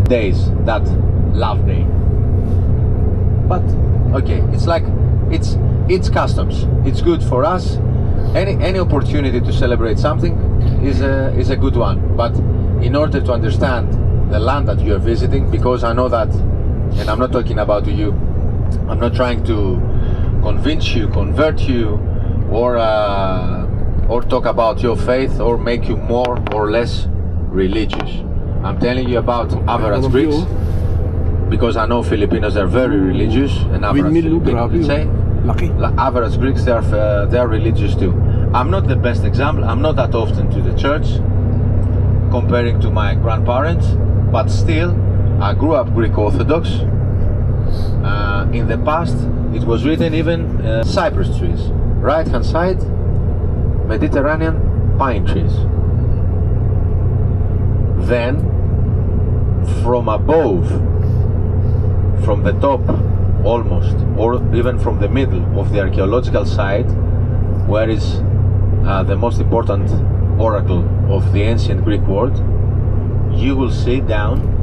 days, that love day. But okay, it's customs. It's good for us. Any opportunity to celebrate something is a good one. But in order to understand the land that you are visiting, because I know that, and I'm not talking about you, I'm not trying to convince you, convert you, or talk about your faith or make you more or less religious. I'm telling you about average Greeks, because I know Filipinos are very religious, and average Filipinos, let's say, average Greeks, they are religious too. I'm not the best example. I'm not that often to the church comparing to my grandparents, but still I grew up Greek Orthodox. In the past it was written even cypress trees, right hand side Mediterranean pine trees. Then from above, from the top almost, or even from the middle of the archaeological site, where is the most important oracle of the ancient Greek world, you will see down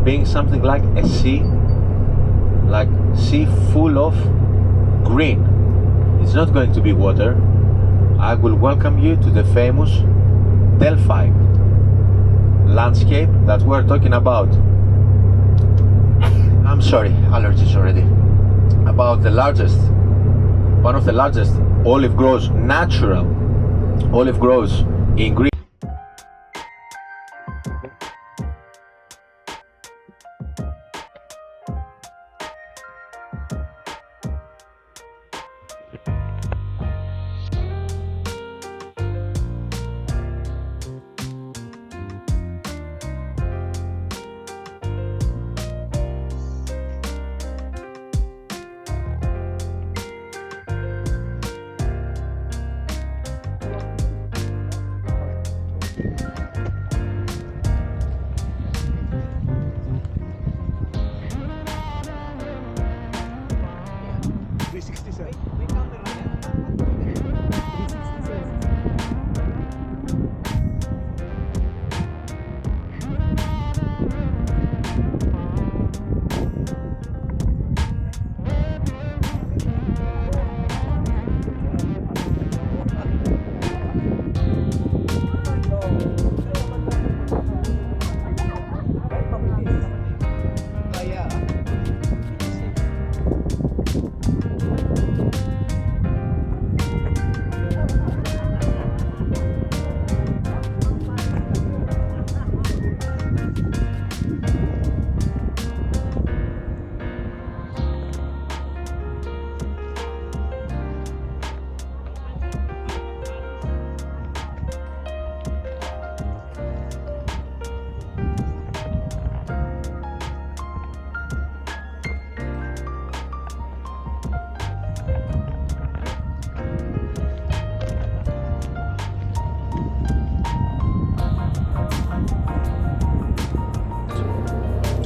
being something like a sea full of green. It's not going to be water. I will welcome you to the famous Delphi landscape that we're talking about. I'm sorry, allergies already. About one of the largest natural olive groves in Greece.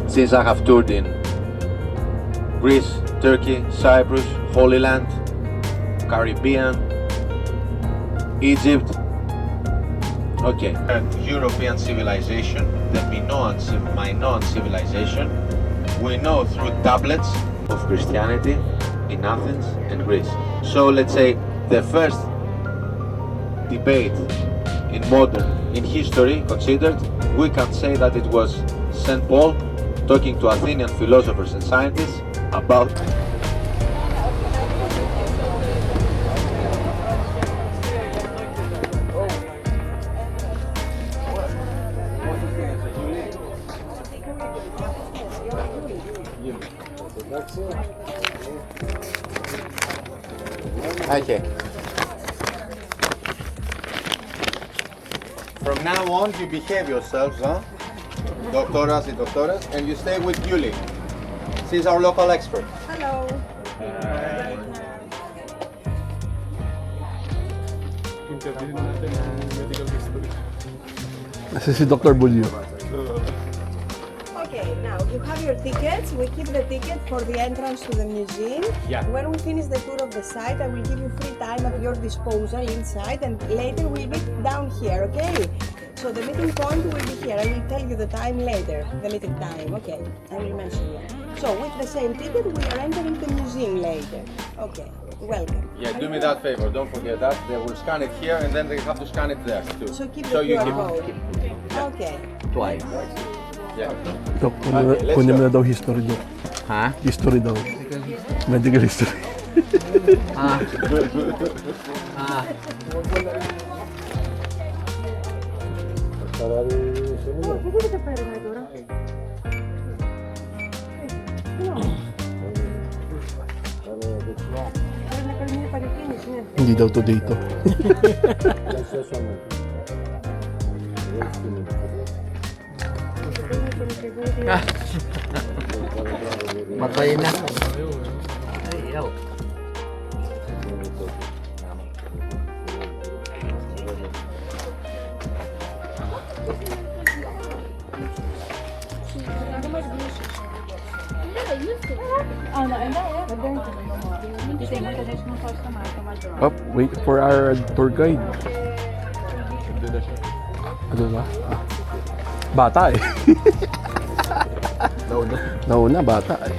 Since I have toured in Greece, Turkey, Cyprus, Holy Land, Caribbean, Egypt, okay, European civilization, the Minoan civilization, we know through tablets of Christianity in Athens and Greece. So let's say the first debate in history considered, we can say that it was St. Paul talking to Athenian philosophers and scientists about okay. From now on, you behave yourselves, huh? Doctoras and doctoras, and you stay with Julie. She's our local expert. Hello. This is Dr. Bulio. Okay, now you have your tickets. We keep the ticket for the entrance to the museum. Yeah. When we finish the tour of the site, I will give you free time at your disposal inside, and later we'll be down here, okay? So the meeting point will be here. I will tell you the time later, the meeting time. Okay, I will mention that. So with the same ticket, we are entering the museum later. Okay, welcome. Yeah, do me that favor. Don't forget that. They will scan it here, and then they have to scan it there too. So keep the you QR keep code. Okay. twice. Yeah. Dok, Okay, let's kunin mo go. na daw history, Dok. Ha? History daw. Medical history. Ah. Ah. Hindi daw to dito. Matay na. Ay, yaw. Up, wait for our tour guide. Ano ba? Ah. Bata eh. Nauna, bata eh.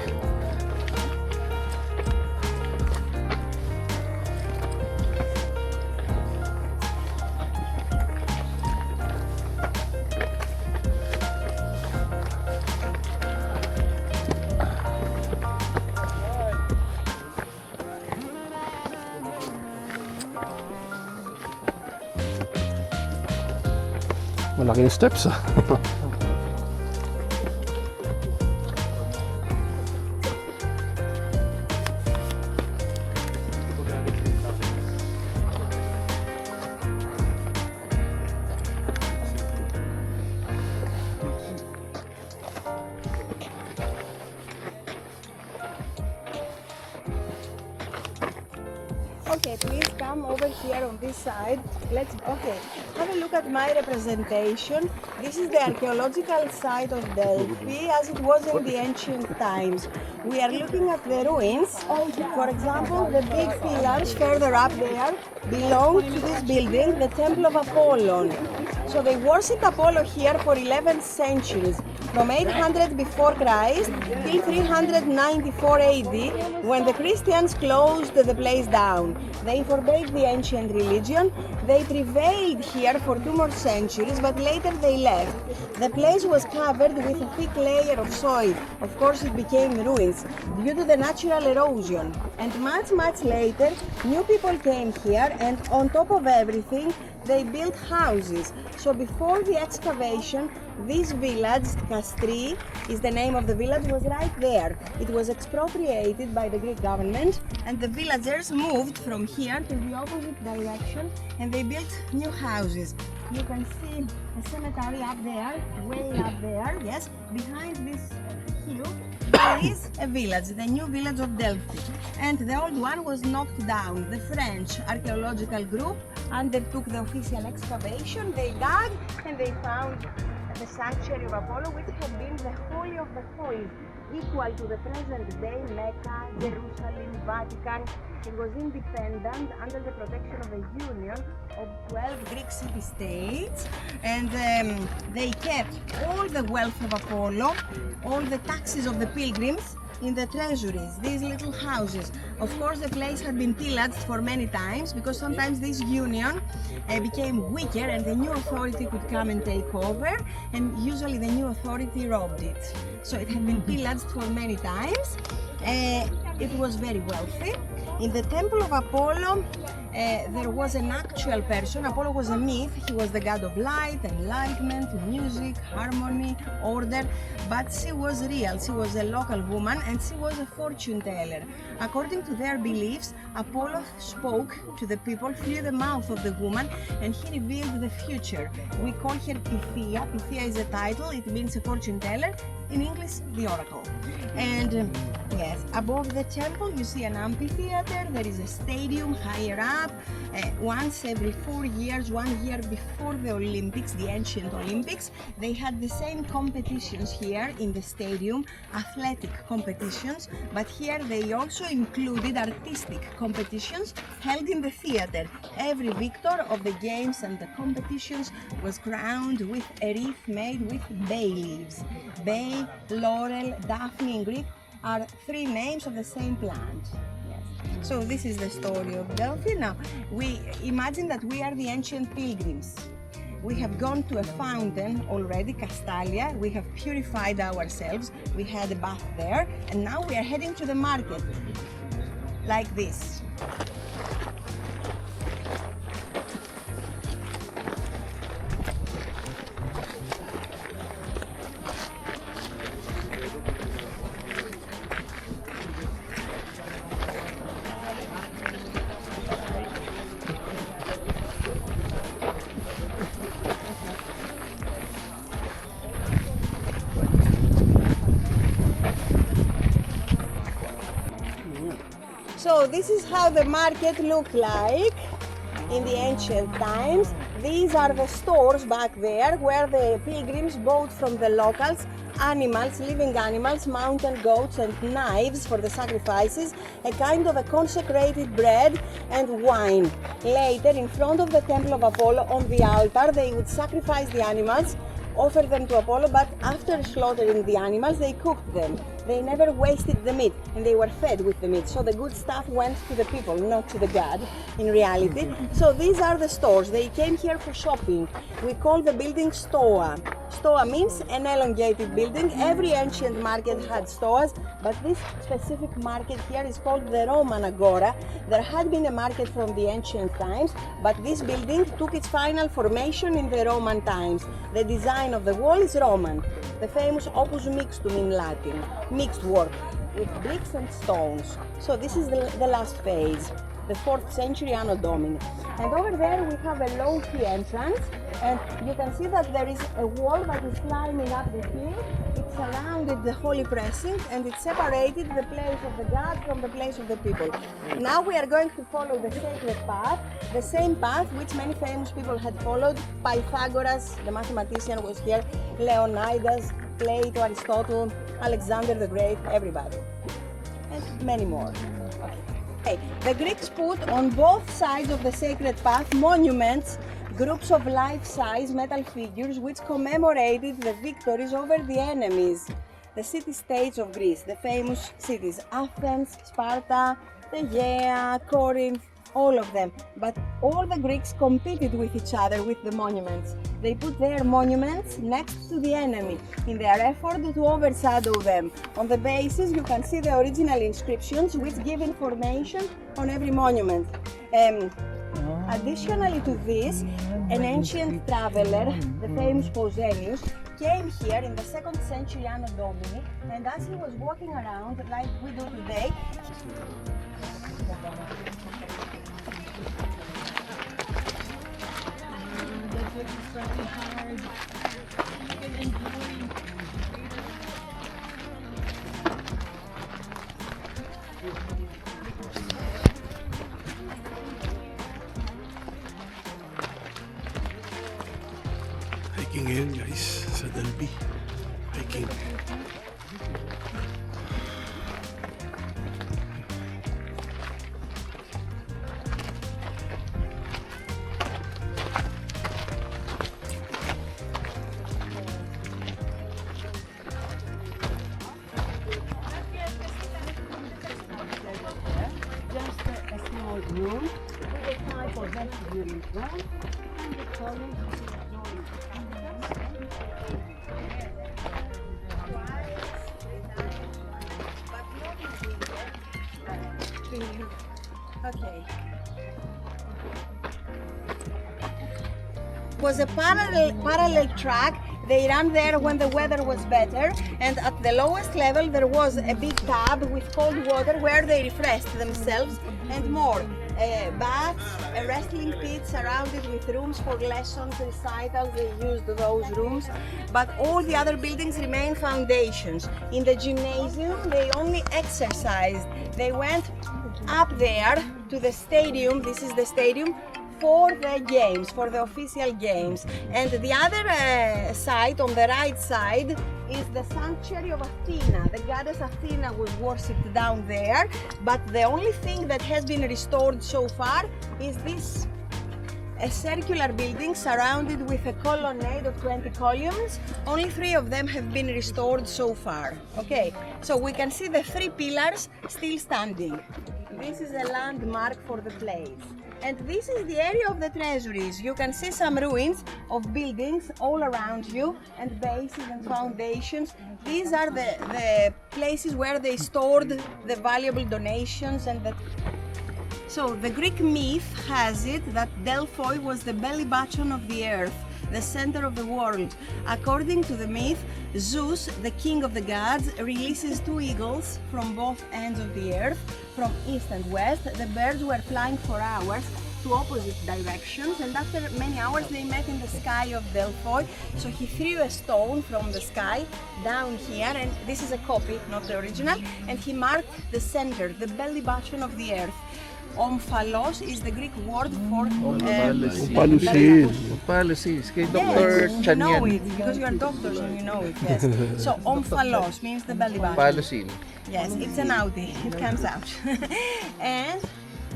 Malaking steps ah. Okay, please come over here on this side. Okay, have a look at my representation. This is the archaeological site of Delphi as it was in the ancient times. We are looking at the ruins. For example, the big pillars further up there belong to this building, the Temple of Apollon. So they worshipped Apollo here for 11 centuries, from 800 before Christ till 394 AD, when the Christians closed the place down. They forbade the ancient religion. They prevailed here for 2 more centuries, but later they left. The place was covered with a thick layer of soil. Of course, it became ruins due to the natural erosion. And much later, new people came here, and on top of everything, they built houses. So before the excavation, this village, Kastri, is the name of the village, was right there. It was expropriated by the Greek government, and the villagers moved from here to the opposite direction, and they built new houses. You can see a cemetery up there, way up there, yes. Behind this hill, there is a village, the new village of Delphi. And the old one was knocked down. The French archaeological group undertook the official excavation. They dug and they found the sanctuary of Apollo, which had been the Holy of the Holies, equal to the present day Mecca, Jerusalem, Vatican. It was independent under the protection of a union of 12 Greek city-states, and they kept all the wealth of Apollo, all the taxes of the pilgrims in the treasuries, these little houses. Of course, the place had been pillaged for many times because sometimes this union became weaker and the new authority could come and take over, and usually the new authority robbed it. So it had been pillaged for many times. It was very wealthy. In the Temple of Apollo, there was an actual person. Apollo was a myth. He was the god of light, enlightenment, music, harmony, order. But she was real. She was a local woman, and she was a fortune teller. According to their beliefs, Apollo spoke to the people through the mouth of the woman, and he revealed the future. We call her Pythia. Pythia is a title. It means a fortune teller. In English, the oracle. And Yes, above the temple you see an amphitheater, there is a stadium higher up. Once every 4 years, 1 year before the Olympics, the ancient Olympics, they had the same competitions here in the stadium, athletic competitions, but here they also included artistic competitions held in the theater. Every victor of the games and the competitions was crowned with a wreath made with bay leaves. Bay, laurel, daphne in Greek are 3 names of the same plant. Yes. So this is the story of Delphi. Now, we imagine that we are the ancient pilgrims. We have gone to a fountain already, Castalia. We have purified ourselves. We had a bath there, and now we are heading to the market, like this. So this is how the market looked like in the ancient times. These are the stores back there where the pilgrims bought from the locals animals, living animals, mountain goats and knives for the sacrifices, a kind of a consecrated bread and wine. Later, in front of the temple of Apollo on the altar, they would sacrifice the animals, offer them to Apollo, but after slaughtering the animals, they cooked them. They never wasted the meat, and they were fed with the meat. So the good stuff went to the people, not to the god, in reality. So these are the stores. They came here for shopping. We call the building Stoa. Stoa means an elongated building. Every ancient market had stoas, but this specific market here is called the Roman Agora. There had been a market from the ancient times, but this building took its final formation in the Roman times. The design of the wall is Roman, the famous opus mixtum in Latin, mixed work with bricks and stones. So this is the last phase, the 4th century Anno Domini. And over there we have a low key entrance, and you can see that there is a wall that is climbing up the hill. It surrounded the holy precinct and it separated the place of the god from the place of the people. Now we are going to follow the sacred path, the same path which many famous people had followed. Pythagoras, the mathematician, was here, Leonidas, Plato, Aristotle, Alexander the Great, everybody, and many more. Okay. The Greeks put on both sides of the sacred path monuments, groups of life-size metal figures which commemorated the victories over the enemies, the city-states of Greece, the famous cities, Athens, Sparta, Tegea, Corinth, all of them. But all the Greeks competed with each other with the monuments. They put their monuments next to the enemy in their effort to overshadow them. On the basis, you can see the original inscriptions which give information on every monument. Additionally to this, an ancient traveler, the famous Pausanias, came here in the 2nd century Anno Domini, and as he was walking around like we do today, Hiking ngayon guys sa Delphi. Hiking. just a small room with a type of vestibule front and the column Okay. Was a parallel track. They ran there when the weather was better, and at the lowest level there was a big tub with cold water where they refreshed themselves and more. baths, a wrestling pit surrounded with rooms for lessons, recitals. They used those rooms, but all the other buildings remain foundations. In the gymnasium, they only exercised. They went up there to the stadium. This is the stadium for the games, for the official games. And the other side, on the right side, is the sanctuary of Athena. The goddess Athena was worshipped down there, but the only thing that has been restored so far is this a circular building surrounded with a colonnade of 20 columns. Only 3 of them have been restored so far. Okay, so we can see the 3 pillars still standing. This is a landmark for the place. And this is the area of the treasuries. You can see some ruins of buildings all around you and bases and foundations. These are the places where they stored the valuable donations and the... So the Greek myth has it that Delphi was the belly button of the earth, the center of the world. According to the myth, Zeus, the king of the gods, releases 2 eagles from both ends of the earth, from east and west. The birds were flying for hours to opposite directions, and after many hours they met in the sky of Delphi. So he threw a stone from the sky down here, and this is a copy, not the original, and he marked the center, the belly button of the earth. Omphalos is the Greek word for Omphalusin. Omphalusin. Kay Yes, Dr. you Chan know yan. it because you are doctors and you know it. Yes. So omphalos means the belly button. Omphalusin. Yes, it's an Audi. It comes out. And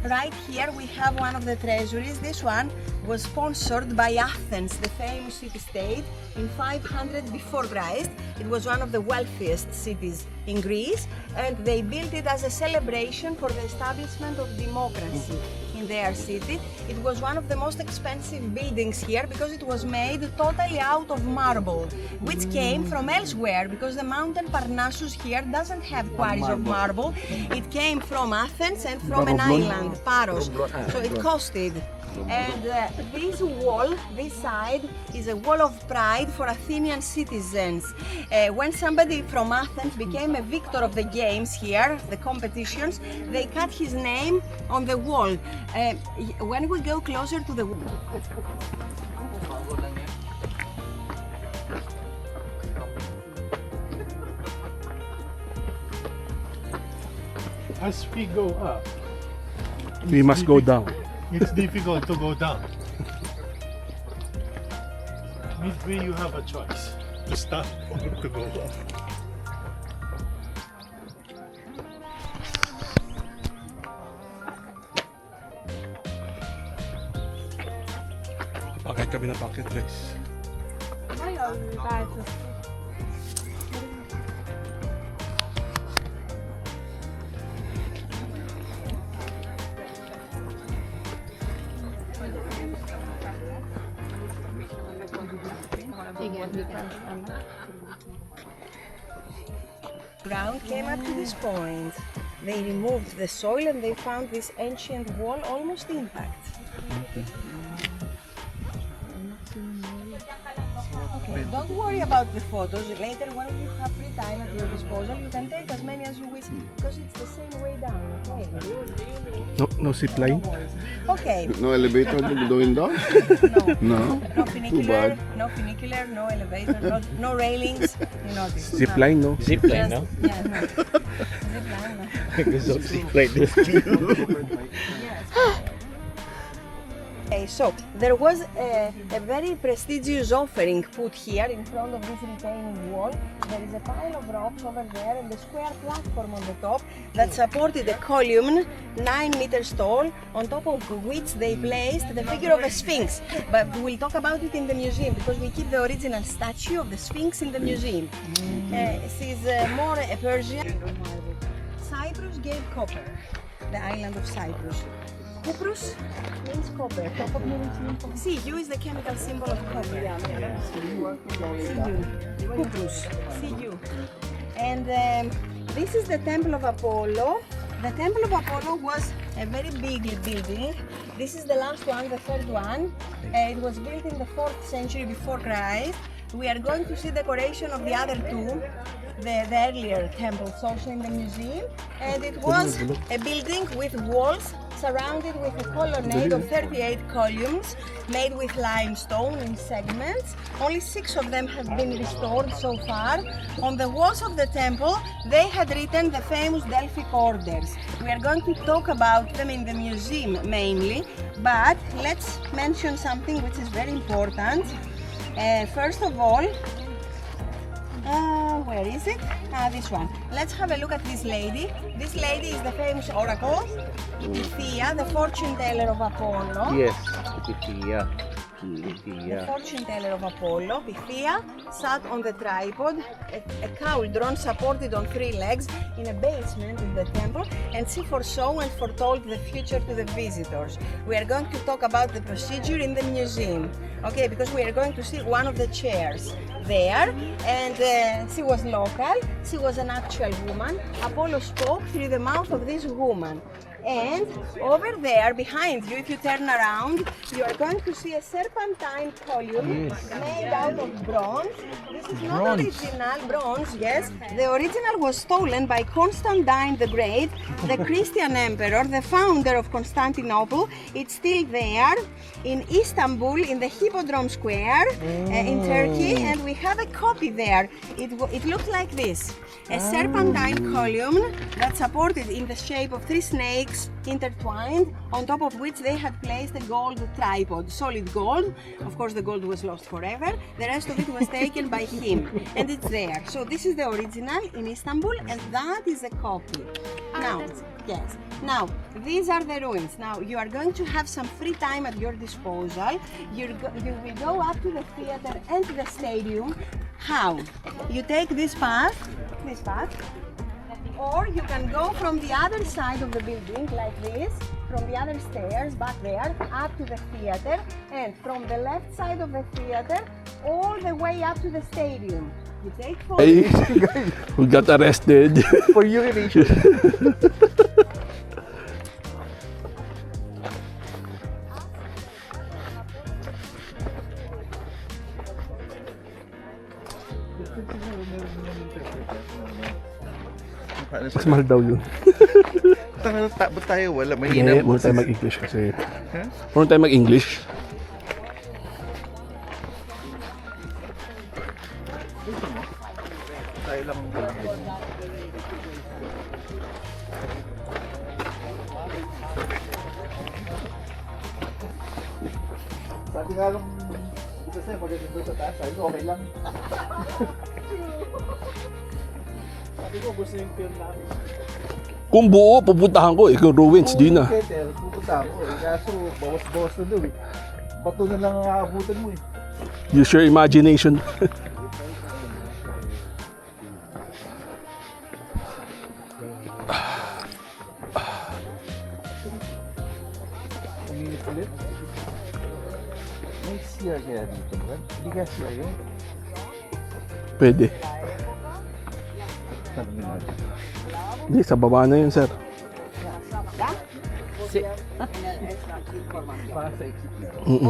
right here we have one of the treasuries. This one was sponsored by Athens, the famous city-state, in 500 before Christ. It was one of the wealthiest cities in Greece, and they built it as a celebration for the establishment of democracy in their city. It was one of the most expensive buildings here because it was made totally out of marble, which came from elsewhere because the mountain Parnassus here doesn't have quarries of marble. It came from Athens and from an island, Paros, so it costed. And this wall, this side, is a wall of pride for Athenian citizens. When somebody from Athens became a victor of the games here, the competitions, they cut his name on the wall. When we go closer to the wall, As we go up, We must go down. it's difficult to go down. Midway, you have a choice to stop or to go up. Bakit kami na bakit, guys? ground came up to this point. They removed the soil and they found this ancient wall almost intact. Okay, don't worry about the photos. Later, when you have free time at your disposal, you can take as many as you wish because it's the same way down. Okay. No zip line? Okay. No elevator going down? No. No. No funicular, bad. no elevator, no railings. You know this. Zip line, no? Zip line, no? Yeah, no. Zip line, no. Gusto zip line this. Okay, so there was a very prestigious offering put here in front of this retaining wall. There is a pile of rocks over there and a square platform on the top that supported a column 9 meters tall, on top of which they placed the figure of a sphinx. But we'll talk about it in the museum because we keep the original statue of the sphinx in the museum. This is more a Persian. Cyprus gave copper, the island of Cyprus. Cuprus means copper. Cu is the chemical symbol of copper. Cu. Cuprus. Cu. And this is the Temple of Apollo. The Temple of Apollo was a very big building. This is the last one, the third one. It was built in the 4th century before Christ. We are going to see decoration of the other two, the earlier temples also in the museum. And it was a building with walls surrounded with a colonnade of 38 columns made with limestone in segments. Only 6 of them have been restored so far. On the walls of the temple, they had written the famous Delphic orders. We are going to talk about them in the museum mainly, but let's mention something which is very important. First of all, where is it? This one. Let's have a look at this lady. This lady is the famous oracle, Pythia, the fortune teller of Apollo. Yes, Pythia. The fortune teller of Apollo, Pythia, sat on the tripod, a cauldron supported on 3 legs in a basement in the temple, and she foresaw and foretold the future to the visitors. We are going to talk about the procedure in the museum, okay, because we are going to see one of the chairs there, and she was local, she was an actual woman. Apollo spoke through the mouth of this woman. And over there behind you, if you turn around, you are going to see a serpentine column made out of bronze. This is not original bronze, yes. The original was stolen by Constantine the Great, the Christian emperor, the founder of Constantinople. It's still there in Istanbul, in the Hippodrome Square in Turkey, and we have a copy there. It looks like this. A serpentine column that's supported in the shape of 3 snakes intertwined, on top of which they had placed a gold tripod, solid gold. Of course, the gold was lost forever. The rest of it was taken by him, and it's there. So this is the original in Istanbul, and that is a copy. Now, yes. Now, these are the ruins. Now, you are going to have some free time at your disposal. You will go up to the theater and to the stadium. How? You take this path, or you can go from the other side of the building like this, from the other stairs back there, up to the theater, and from the left side of the theater, all the way up to the stadium. You take Ay, we got arrested. For urination. Mas mahal daw yun. Ba't tayo wala? May Hindi, muna tayo mag-English kasi. Muna tayo mag-English. Tayo lang. Sabi nga lang, isa sa'yo, magandang doon sa taas. Sabi ko, okay lang. Sabi ko, gusto yung film namin. Kung buo, pupuntahan ko. Kung ruins, di na. Pupunta ako eh. Kaso, bawas-bawas na doon eh. Bato na lang ang aabutan mo eh. Use your imagination. Uminit ulit. May CR kaya dito ba? Hindi kaya CR yun? Pwede. Hindi, sa baba na yun, sir.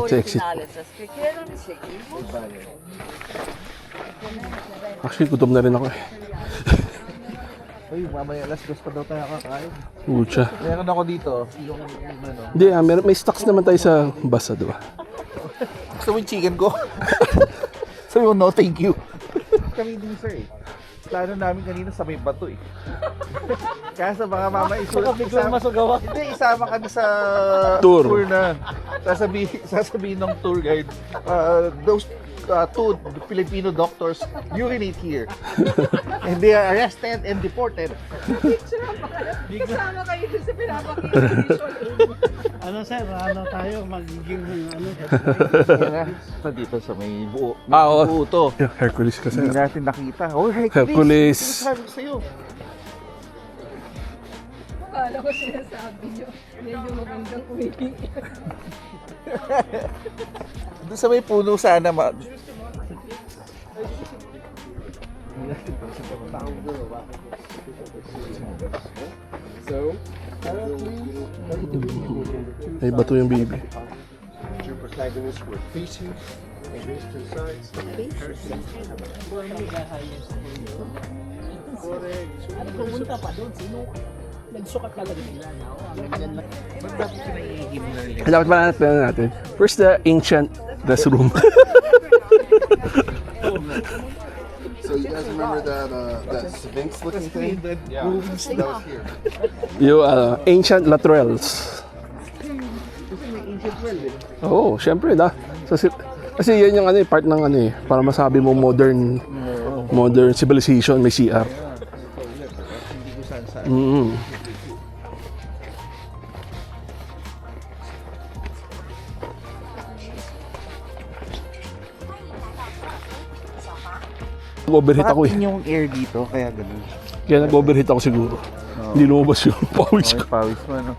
Sa exit. Actually, gutom na rin ako eh. Uy, mamaya alas 2 pa daw tayo kakain. Pucha. Meron ako dito. Yung ano. Hindi, may stocks naman tayo sa bus, di ba? Gusto mo yung chicken ko? Sabi mo, no, thank you. Kami din, sir eh. Plano namin kanina sa may bato eh. Kaya sa mga mama isama kami sa Tour. na sasabihin ng tour guide, those 2 Filipino doctors urinate here. And they are arrested and deported. Kasama kayo sa pinapakita. Ano sir, ano tayo magiging ano? Sa dito sa may buo. Oo. Buo to. Hercules kasi. Hindi natin nakita. Oh, Hercules. Sinasabi ko sa'yo. Akala ko sinasabi nyo, medyo magandang umiling. Doon sa may puno sana May bato yung baby. Your protagonist were facing These two sides. Pumunta pa doon, sino? Nagsukat talaga nila. Dapat malalaman natin. First, the ancient restroom. So you guys remember that Sphinx looking thing? Yeah. That was here. Yung ancient latrelles. Oo, syempre da. Kasi yan yung part ng para masabi mo modern civilization, may CR. Nag-overheat ako eh. yung air dito, kaya ganun. Kaya nag-overheat ako siguro. Hindi lumabas yung pawis ko. Pawis mo, ano?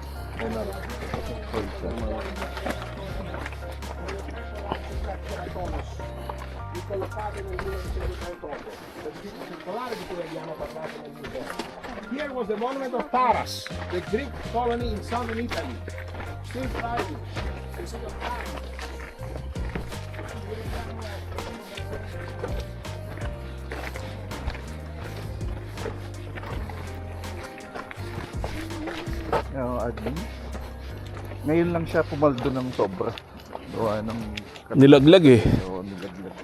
Here was the monument of Taras, the Greek colony in southern Italy. Still thriving. The city of Taras. Yung admin. Ngayon lang siya pumaldo ng sobra. Gawa ng... Nilaglag eh. Oo, nilaglag.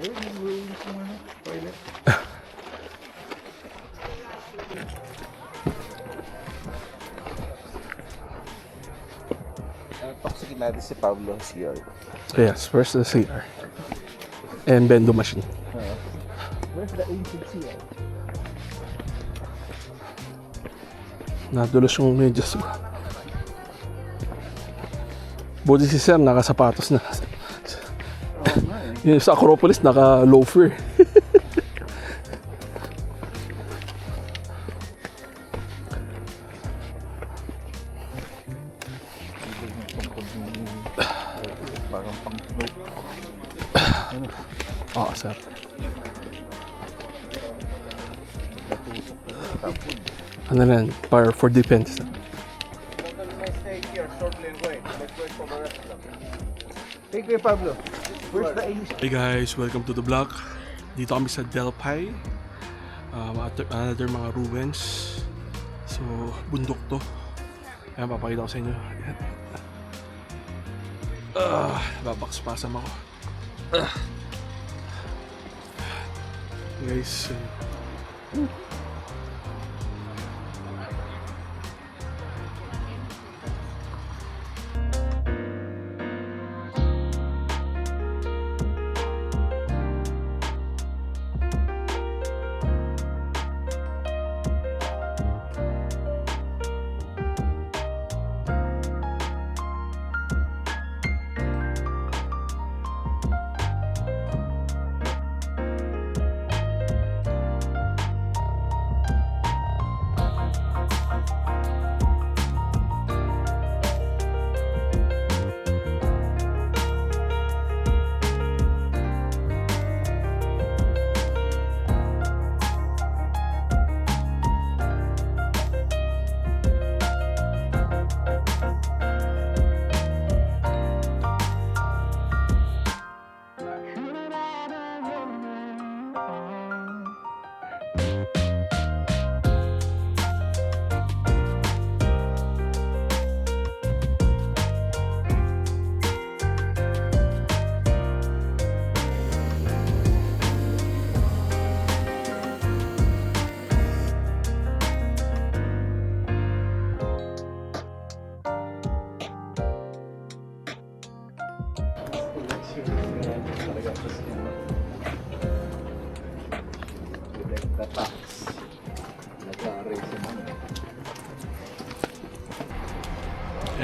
Ayun, yung ruins ng toilet. Toxic natin si Pablo CR. Yes, first the CR. And bendo machine. Where's the ancient CR? Nadulos yung medyas ko. Buti si Sir nakasapatos na. Yung sa Acropolis naka-loafer. Parang pang smoke. Oo, sir. Ano na yan? Power for defense. Thank you, Pablo. Where's the ancient? Hey guys, welcome to the vlog. Dito kami sa Delphi. Another mga ruins. So, bundok to. Ayan, papakita ko sa inyo. Ayan. Babakspasam ako. Guys,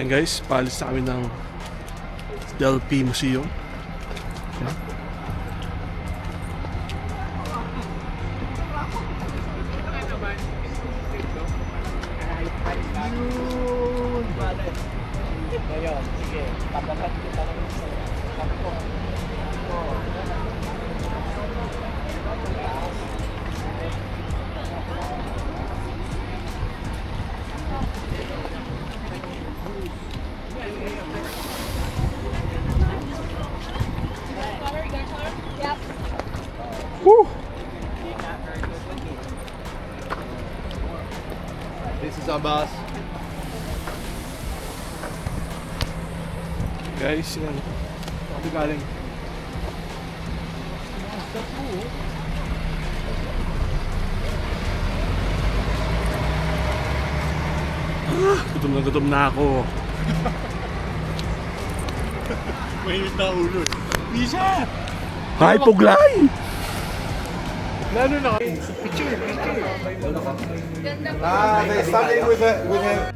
ayan guys, paalis na kami ng Delphi Museum. Ayan. Ngayon, sige. Tabakan kita lang sa kapko. This is our bus. Guys, yan. Sabi galing. Gutom na ako. Mainit na ulo eh. Misha! Hi, Puglay! Lalo na kayo. There's something with a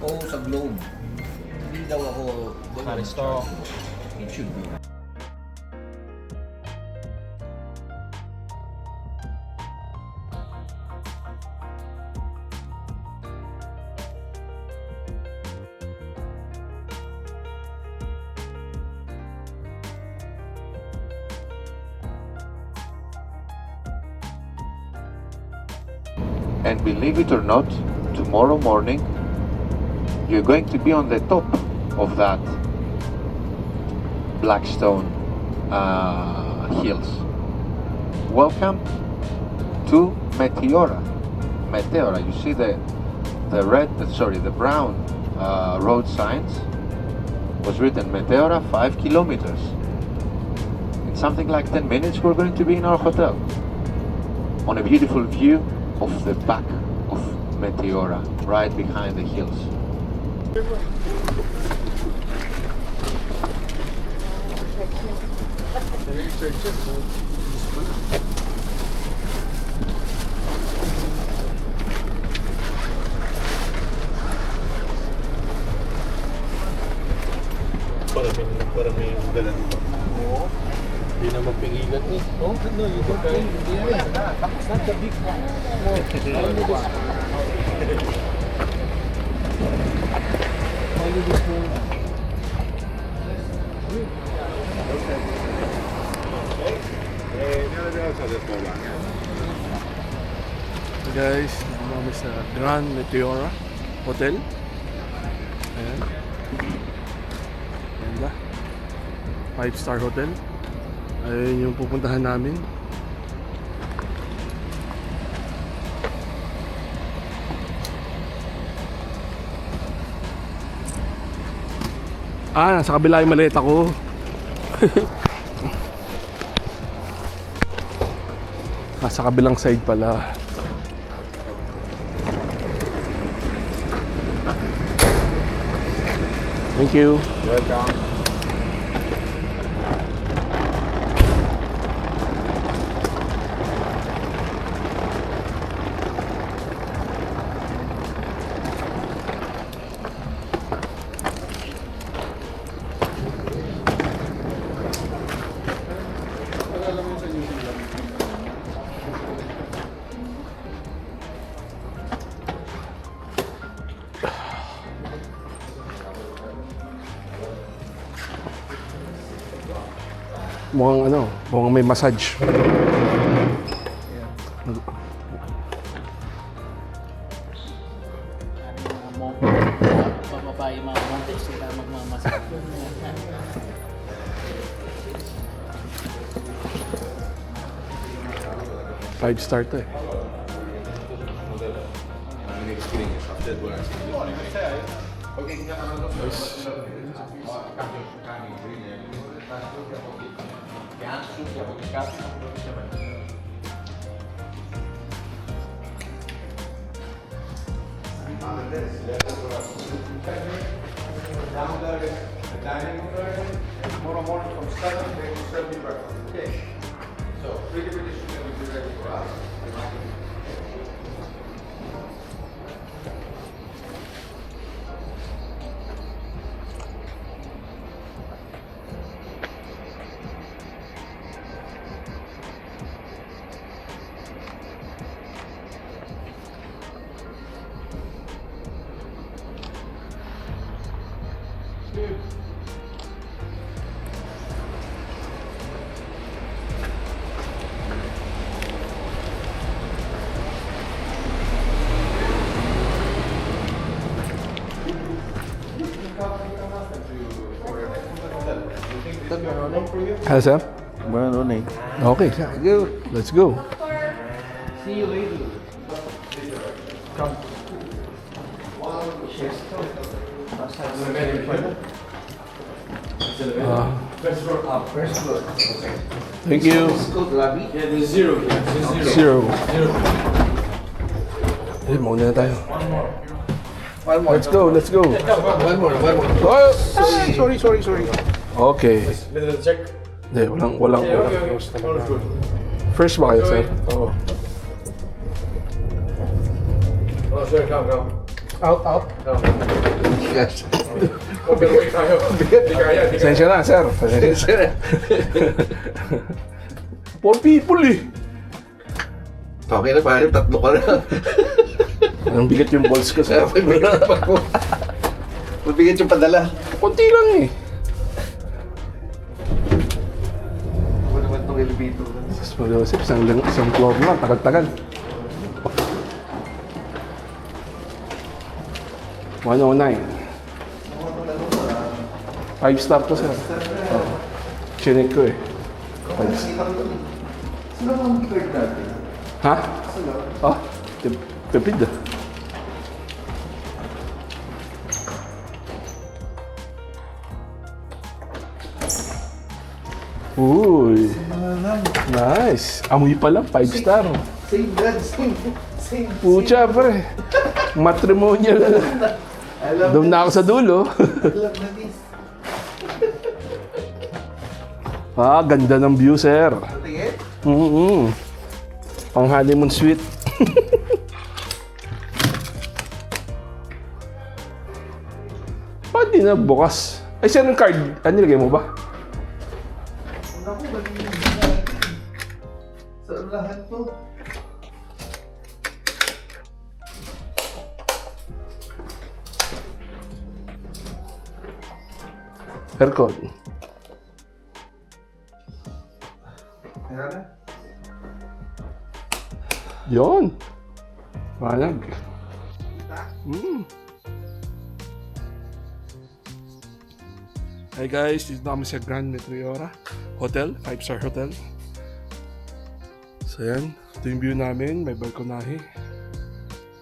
Oo, sa Globe. Hindi daw ako Paristo. It should be. And believe it or not, tomorrow morning you're going to be on the top of that Blackstone hills. Welcome to Meteora. Meteora. You see the brown road signs was written Meteora 5 kilometers. In something like 10 minutes we're going to be in our hotel on a beautiful view of the back of Meteora, right behind the hills. Parang may dala dito. Oo. Hindi na mapigilan eh. Oh, no, you don't think. It's not the big one. Only the small one. Guys, kami sa Grand Meteora Hotel. Ayan. Ayan ba? 5-star hotel. Ayun yung pupuntahan namin. Nasa kabila yung maleta ko. Nasa kabilang side pala. Thank you. welcome. Mukhang may massage. Pababa yung mga montes, sila magmamasak. 5-star to eh. Tomorrow morning from 7 they will serve you breakfast. Okay. So, 3 different dishes will be ready for us. Hello, sir. Bueno, eh. Okay, sir. Let's go. See you later. Thank you. Yeah, there's zero here. There's Zero. Eh, mauna na tayo. Let's go, let's go. One more. Oh, Sorry. okay. Little check. Hindi, walang. Okay. All good. First ba kayo, sir? Oo. Oh, sir, come. Out. Yes. Overweight tayo. Di kaya. Pasensya na, sir. Pasensya na. 4 people eh. Okay na, pare. Tatlo ka na. Anong bigat yung balls ko, sir? Mabigat yung padala. Kunti lang eh. Ano naman itong elevator? Tapos mag-usip, isang floor lang, tagal-tagal. 109. 5 star to, sir. Oh. Chinek ko eh. 5 star. Sino ang third natin? Ha? Ah, tipid ah. Uy. Nice. Amoy pa lang, 5 star. Same dad, same. Pucha, pre. Matrimonial na lang. Doon na ako sa dulo. Love na this. Ah, ganda ng view, sir. Tingin? Pang honeymoon suite. Ba't di na bukas? Ay, sir, yung card. Ano nilagay mo ba? Naku, ganun yung natin. Sa lahat to. Aircon. Meron na? Yun. Malag. Hi guys, dito na kami sa Grand Meteora Hotel, 5-star hotel. So yan, ito yung view namin, may balkonahe.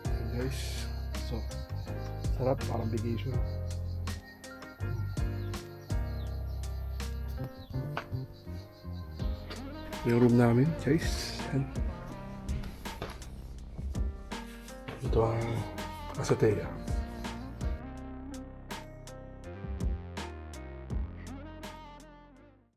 Ayan guys, so sarap, parang vacation. Yung room namin guys, yan. Ito ang Azotea.